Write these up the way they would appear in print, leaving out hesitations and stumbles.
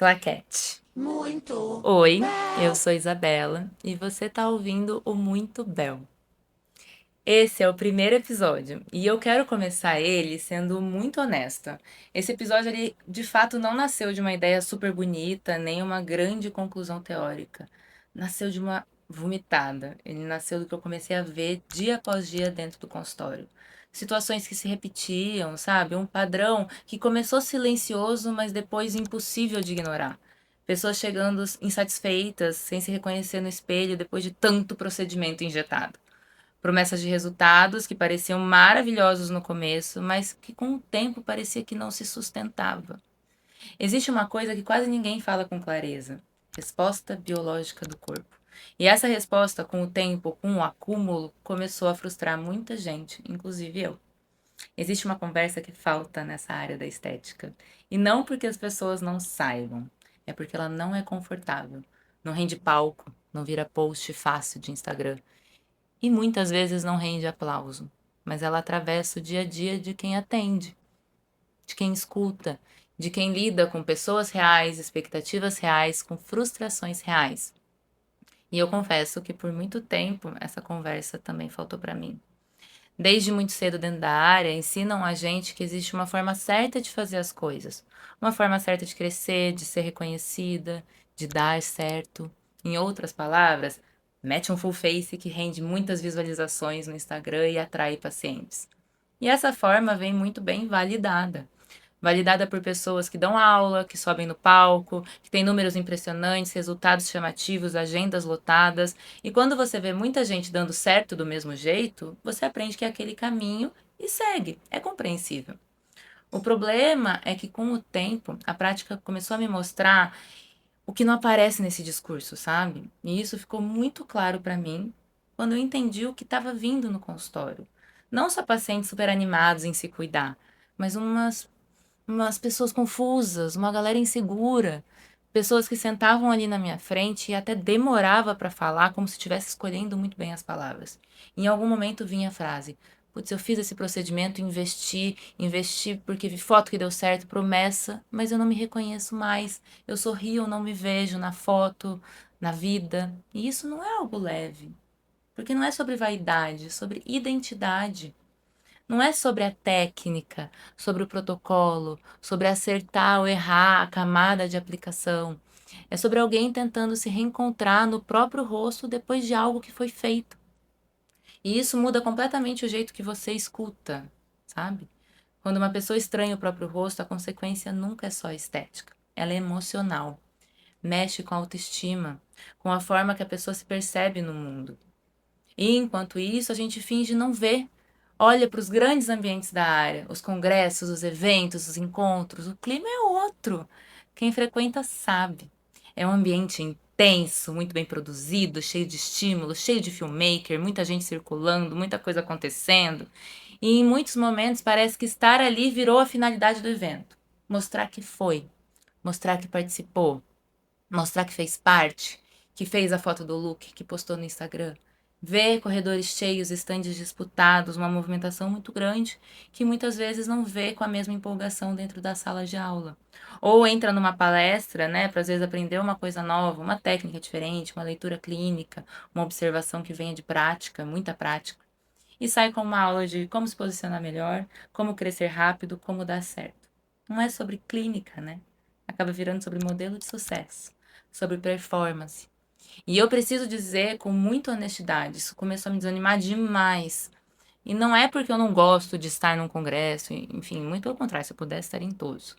Claquete. Muito Oi, eu bel. sou Isabela e você tá ouvindo o Muito Bel. Esse é o primeiro episódio e eu quero começar ele sendo muito honesta. Esse episódio ele de fato não nasceu de uma ideia super bonita, nem uma grande conclusão teórica. Nasceu de uma vomitada. Ele nasceu do que eu comecei a ver dia após dia dentro do consultório. Situações que se repetiam, sabe? Um padrão que começou silencioso, mas depois impossível de ignorar. Pessoas chegando insatisfeitas, sem se reconhecer no espelho depois de tanto procedimento injetado. Promessas de resultados que pareciam maravilhosos no começo, mas que com o tempo parecia que não se sustentava. Existe uma coisa que quase ninguém fala com clareza: resposta biológica do corpo. E essa resposta, com o tempo, com o acúmulo, começou a frustrar muita gente, inclusive eu. Existe uma conversa que falta nessa área da estética. E não porque as pessoas não saibam, é porque ela não é confortável. Não rende palco, não vira post fácil de Instagram e muitas vezes não rende aplauso, mas ela atravessa o dia a dia de quem atende, de quem escuta, de quem lida com pessoas reais, expectativas reais, com frustrações reais. E eu confesso que por muito tempo essa conversa também faltou para mim. Desde muito cedo dentro da área, ensinam a gente que existe uma forma certa de fazer as coisas, uma forma certa de crescer, de ser reconhecida, de dar certo. Em outras palavras, mete um full face que rende muitas visualizações no Instagram e atrai pacientes. E essa forma vem muito bem validada. Validada por pessoas que dão aula, que sobem no palco, que têm números impressionantes, resultados chamativos, agendas lotadas. E quando você vê muita gente dando certo do mesmo jeito, você aprende que é aquele caminho e segue. É compreensível. O problema é que com o tempo, a prática começou a me mostrar o que não aparece nesse discurso, sabe? E isso ficou muito claro para mim quando eu entendi o que estava vindo no consultório. Não só pacientes super animados em se cuidar, mas umas pessoas confusas, uma galera insegura, pessoas que sentavam ali na minha frente e até demorava para falar, como se estivesse escolhendo muito bem as palavras. Em algum momento vinha a frase: putz, eu fiz esse procedimento, investi porque vi foto que deu certo, promessa, mas eu não me reconheço mais. Eu sorrio, eu não me vejo na foto, na vida. E isso não é algo leve, porque não é sobre vaidade, é sobre identidade. Não é sobre a técnica, sobre o protocolo, sobre acertar ou errar a camada de aplicação. É sobre alguém tentando se reencontrar no próprio rosto depois de algo que foi feito. E isso muda completamente o jeito que você escuta, sabe? Quando uma pessoa estranha o próprio rosto, a consequência nunca é só estética, ela é emocional. Mexe com a autoestima, com a forma que a pessoa se percebe no mundo. E enquanto isso, a gente finge não ver. Olha para os grandes ambientes da área, os congressos, os eventos, os encontros, o clima é outro. Quem frequenta sabe. É um ambiente intenso, muito bem produzido, cheio de estímulos, cheio de filmmaker, muita gente circulando, muita coisa acontecendo. E em muitos momentos parece que estar ali virou a finalidade do evento. Mostrar que foi, mostrar que participou, mostrar que fez parte, que fez a foto do look, que postou no Instagram. Ver corredores cheios, estandes disputados, uma movimentação muito grande que muitas vezes não vê com a mesma empolgação dentro da sala de aula. Ou entra numa palestra, né, para às vezes aprender uma coisa nova, uma técnica diferente, uma leitura clínica, uma observação que venha de prática, muita prática, e sai com uma aula de como se posicionar melhor, como crescer rápido, como dar certo. Não é sobre clínica, né? Acaba virando sobre modelo de sucesso, sobre performance. E eu preciso dizer com muita honestidade, isso começou a me desanimar demais. E não é porque eu não gosto de estar num congresso, enfim, muito pelo contrário, se eu pudesse estar em todos.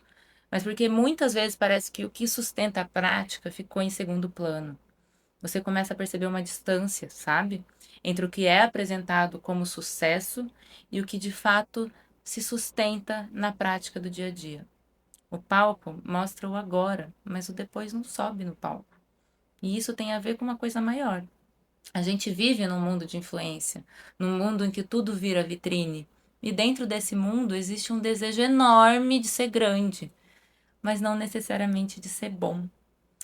Mas porque muitas vezes parece que o que sustenta a prática ficou em segundo plano. Você começa a perceber uma distância, sabe? Entre o que é apresentado como sucesso e o que de fato se sustenta na prática do dia a dia. O palco mostra o agora, mas o depois não sobe no palco. E isso tem a ver com uma coisa maior. A gente vive num mundo de influência, num mundo em que tudo vira vitrine. E dentro desse mundo existe um desejo enorme de ser grande, mas não necessariamente de ser bom.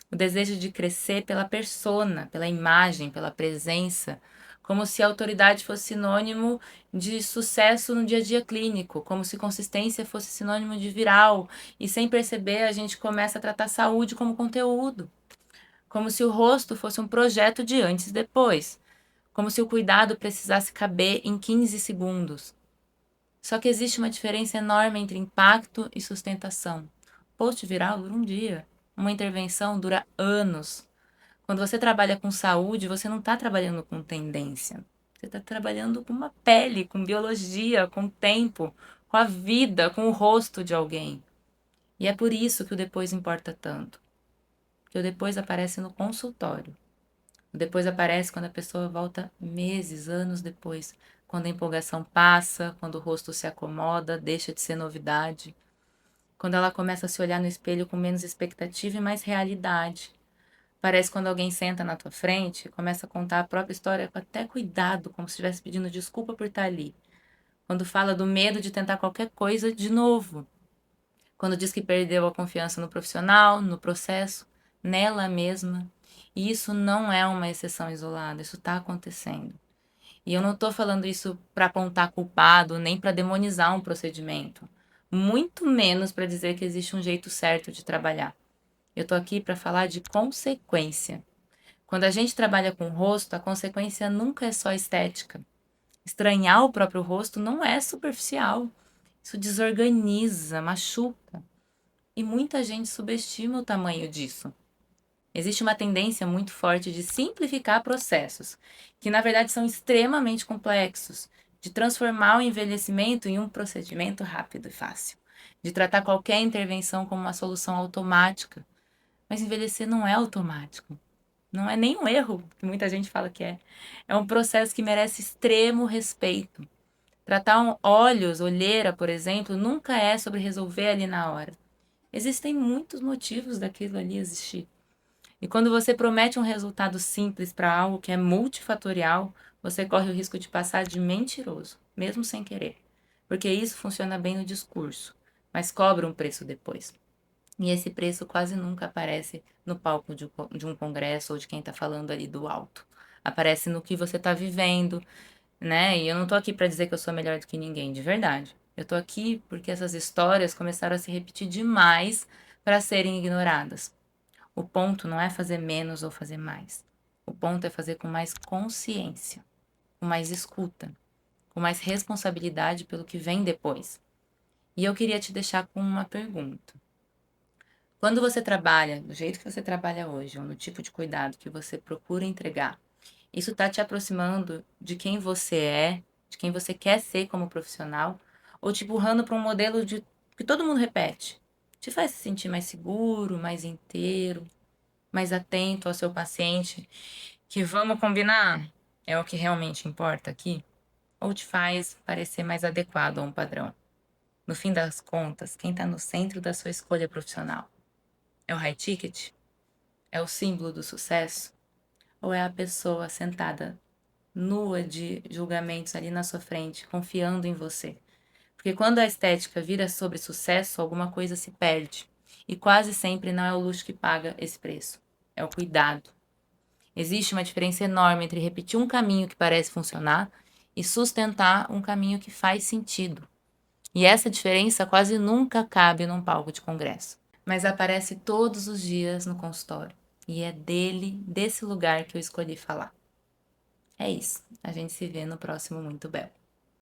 O desejo de crescer pela persona, pela imagem, pela presença, como se autoridade fosse sinônimo de sucesso no dia a dia clínico, como se consistência fosse sinônimo de viral, e sem perceber a gente começa a tratar saúde como conteúdo, como se o rosto fosse um projeto de antes e depois, como se o cuidado precisasse caber em 15 segundos. Só que existe uma diferença enorme entre impacto e sustentação. Post viral dura um dia, uma intervenção dura anos. Quando você trabalha com saúde, você não está trabalhando com tendência. Você está trabalhando com uma pele, com biologia, com tempo, com a vida, com o rosto de alguém. E é por isso que o depois importa tanto. Porque o depois aparece no consultório. O depois aparece quando a pessoa volta meses, anos depois. Quando a empolgação passa, quando o rosto se acomoda, deixa de ser novidade. Quando ela começa a se olhar no espelho com menos expectativa e mais realidade. Parece quando alguém senta na tua frente e começa a contar a própria história com até cuidado, como se estivesse pedindo desculpa por estar ali. Quando fala do medo de tentar qualquer coisa de novo. Quando diz que perdeu a confiança no profissional, no processo, nela mesma. E isso não é uma exceção isolada, isso está acontecendo. E eu não estou falando isso para apontar culpado, nem para demonizar um procedimento. Muito menos para dizer que existe um jeito certo de trabalhar. Eu estou aqui para falar de consequência. Quando a gente trabalha com o rosto, a consequência nunca é só estética. Estranhar o próprio rosto não é superficial. Isso desorganiza, machuca. E muita gente subestima o tamanho disso. Existe uma tendência muito forte de simplificar processos, que na verdade são extremamente complexos, de transformar o envelhecimento em um procedimento rápido e fácil, de tratar qualquer intervenção como uma solução automática. Mas envelhecer não é automático. Não é nem um erro, que muita gente fala que é. É um processo que merece extremo respeito. Tratar olhos, olheira, por exemplo, nunca é sobre resolver ali na hora. Existem muitos motivos daquilo ali existir. E quando você promete um resultado simples para algo que é multifatorial, você corre o risco de passar de mentiroso, mesmo sem querer. Porque isso funciona bem no discurso, mas cobra um preço depois. E esse preço quase nunca aparece no palco de um congresso ou de quem está falando ali do alto. Aparece no que você está vivendo, né? E eu não tô aqui para dizer que eu sou melhor do que ninguém, de verdade. Eu tô aqui porque essas histórias começaram a se repetir demais para serem ignoradas. O ponto não é fazer menos ou fazer mais. O ponto é fazer com mais consciência, com mais escuta, com mais responsabilidade pelo que vem depois. E eu queria te deixar com uma pergunta. Quando você trabalha do jeito que você trabalha hoje, ou no tipo de cuidado que você procura entregar, isso está te aproximando de quem você é, de quem você quer ser como profissional, ou te empurrando para um modelo de que todo mundo repete? Te faz se sentir mais seguro, mais inteiro, mais atento ao seu paciente, que vamos combinar, é o que realmente importa aqui? Ou te faz parecer mais adequado a um padrão? No fim das contas, quem está no centro da sua escolha profissional? É o high ticket? É o símbolo do sucesso? Ou é a pessoa sentada nua de julgamentos ali na sua frente, confiando em você? Porque quando a estética vira sobre sucesso, alguma coisa se perde. E quase sempre não é o luxo que paga esse preço, é o cuidado. Existe uma diferença enorme entre repetir um caminho que parece funcionar e sustentar um caminho que faz sentido. E essa diferença quase nunca cabe num palco de congresso, mas aparece todos os dias no consultório. E é desse lugar que eu escolhi falar. É isso. A gente se vê no próximo Muito Bel.